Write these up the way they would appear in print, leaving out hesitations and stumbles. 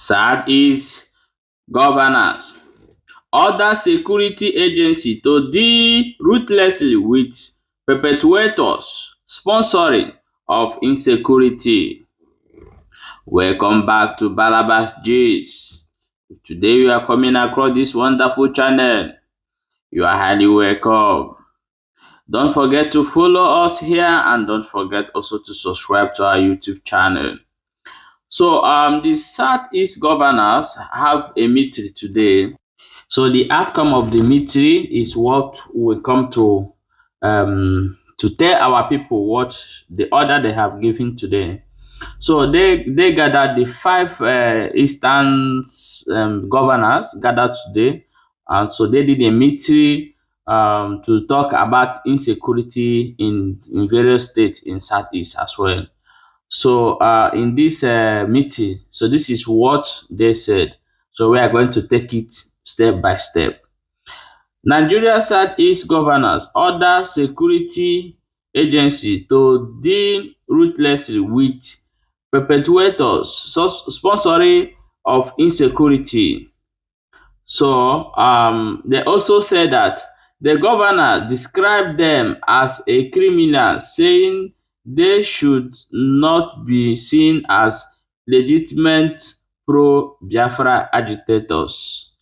Southeast governors order security agency to deal ruthlessly with perpetrators sponsoring of insecurity. Welcome back to Balabas Gist. Today you are coming across this wonderful channel. You are highly welcome. Don't forget to follow us here and don't forget also to subscribe to our YouTube channel. So the Southeast governors have a meeting today. So the outcome of the meeting is what will come to tell our people what the order they have given today. So they gathered the five eastern governors gathered today, and so they did a meeting to talk about insecurity in various states in Southeast as well. So in this meeting, so this is what they said. So we are going to take it step by step. Nigeria Southeast governors order security agency to deal ruthlessly with perpetrators sponsoring of insecurity. So they also said that the governor described them as a criminal, saying they should not be seen as legitimate pro-Biafra agitators.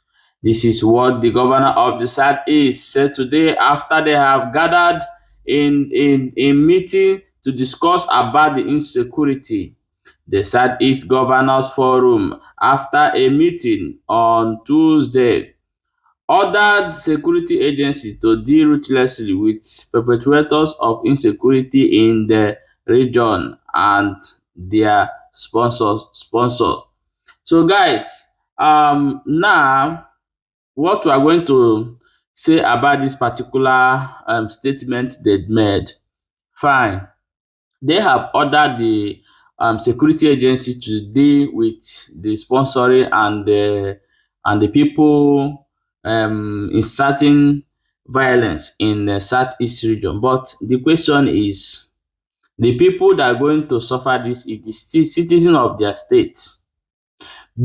This is what the governor of the Southeast said today after they have gathered in meeting to discuss about the insecurity. The Southeast Governors Forum, after a meeting on Tuesday, ordered security agencies to deal ruthlessly with perpetrators of insecurity in the region and their sponsor. So guys, now what we are going to say about this particular statement they made. Fine. They have ordered the security agency to deal with the sponsoring and the people inciting violence in the Southeast region. But the question is, the people that are going to suffer this is the citizens of their states,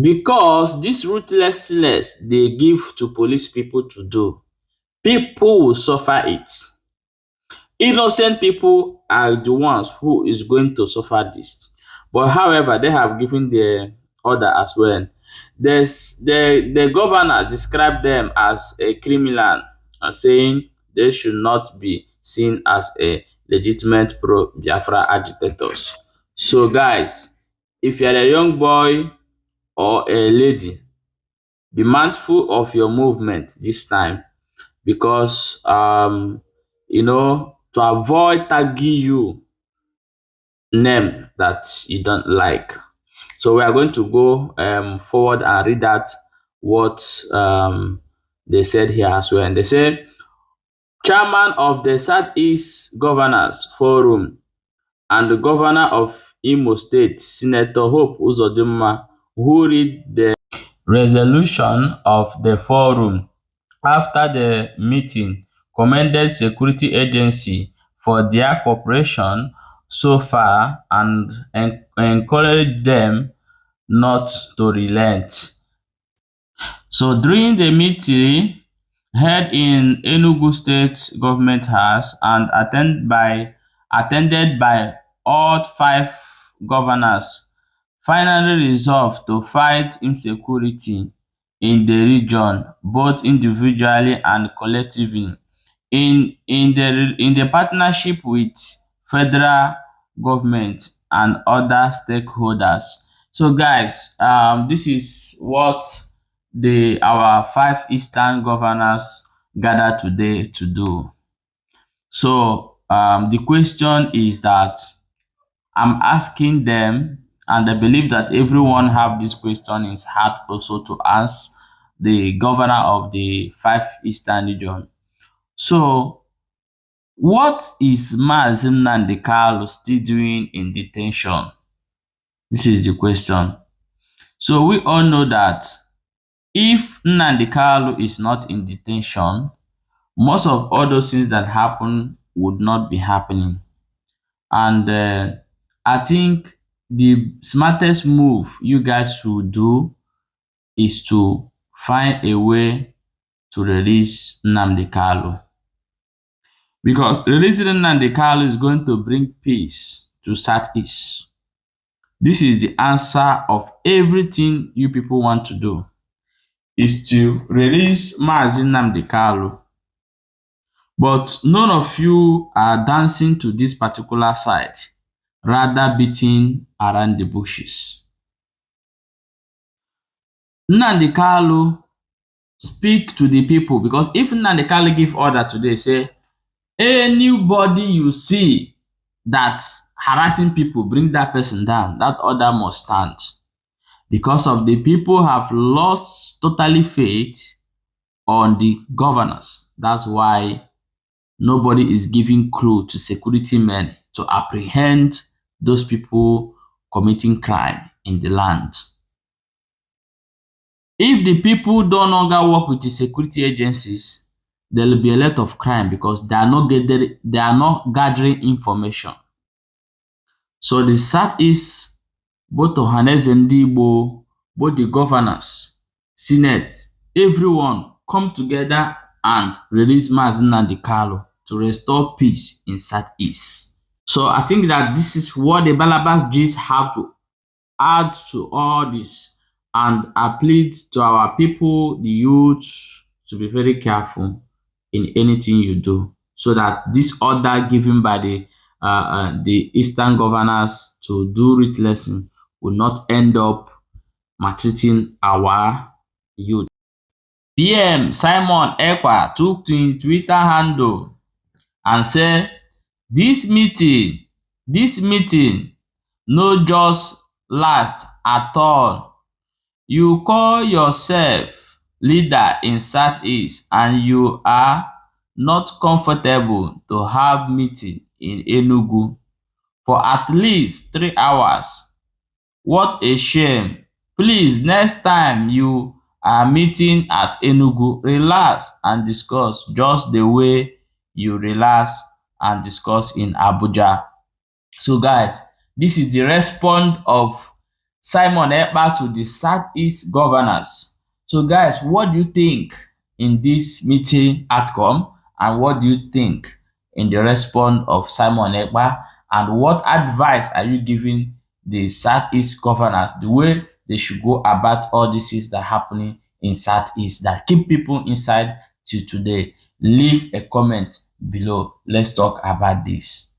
because this ruthlessness they give to police people to do, people will suffer it. Innocent people are the ones who is going to suffer this. But however, they have given the order as well. The governor described them as a criminal and saying they should not be seen as a legitimate pro-Biafra agitators. So guys, if you're a young boy or a lady, be mindful of your movement this time, because to avoid tagging you name that you don't like. So we are going to go forward and read out what they said here as well. And they said, chairman of the Southeast Governors Forum and the governor of Imo State, Senator Hope Uzodinma, who read the resolution of the forum after the meeting, commended security agency for their cooperation so far and encouraged them not to relent. So during the meeting held in Enugu State Government House and attended by all five governors, finally resolved to fight insecurity in the region, both individually and collectively, in the partnership with federal government and other stakeholders. So guys, this is what our five eastern governors gathered today to do. So the question is that I'm asking them, and I believe that everyone have this question in his heart also, to ask the governor of the five eastern region. So what is Mazi Nnamdi Kanu still doing in detention? This is the question. So we all know that if Nnamdi Kanu is not in detention, most of all those things that happen would not be happening. And I think the smartest move you guys should do is to find a way to release Nnamdi Kanu. Because releasing Nnamdi Kanu is going to bring peace to Southeast. This is the answer of everything you people want to do, is to release Mazi Nnamdi Kanu. But none of you are dancing to this particular side, rather beating around the bushes. Nnamdi Kanu speak to the people, because if Nnamdi Kanu give order today, say anybody you see that harassing people, bring that person down, that order must stand. Because of the people have lost totally faith on the governors. That's why nobody is giving clue to security men to apprehend those people committing crime in the land. If the people don't longer work with the security agencies, there will be a lot of crime because they are not gathering information. So the Southeast, both Ohaneze Ndị Igbo, both the governors, Senate, everyone come together and release Mazi Nnamdi Kanu to restore peace in Southeast. So I think that this is what the Balabas G's have to add to all this, and I plead to our people, the youth, to be very careful in anything you do, so that this order given by the Eastern governors to do Ruthlessly will not end up maltreating our youth. PM Simon Ekpa took to his Twitter handle and said, this meeting no just last at all. You call yourself leader in Southeast and you are not comfortable to have meeting in Enugu for at least 3 hours. What a shame. Please, next time you are meeting at Enugu, relax and discuss just the way you relax and discuss in Abuja. So guys, this is the response of Simon Ekpa to the Southeast governors. So guys, what do you think in this meeting outcome, and what do you think in the response of Simon Ekpa, and what advice are you giving the Southeast governors, the way they should go about all these things that are happening in Southeast that keep people inside till today? Leave a comment below. Let's talk about this.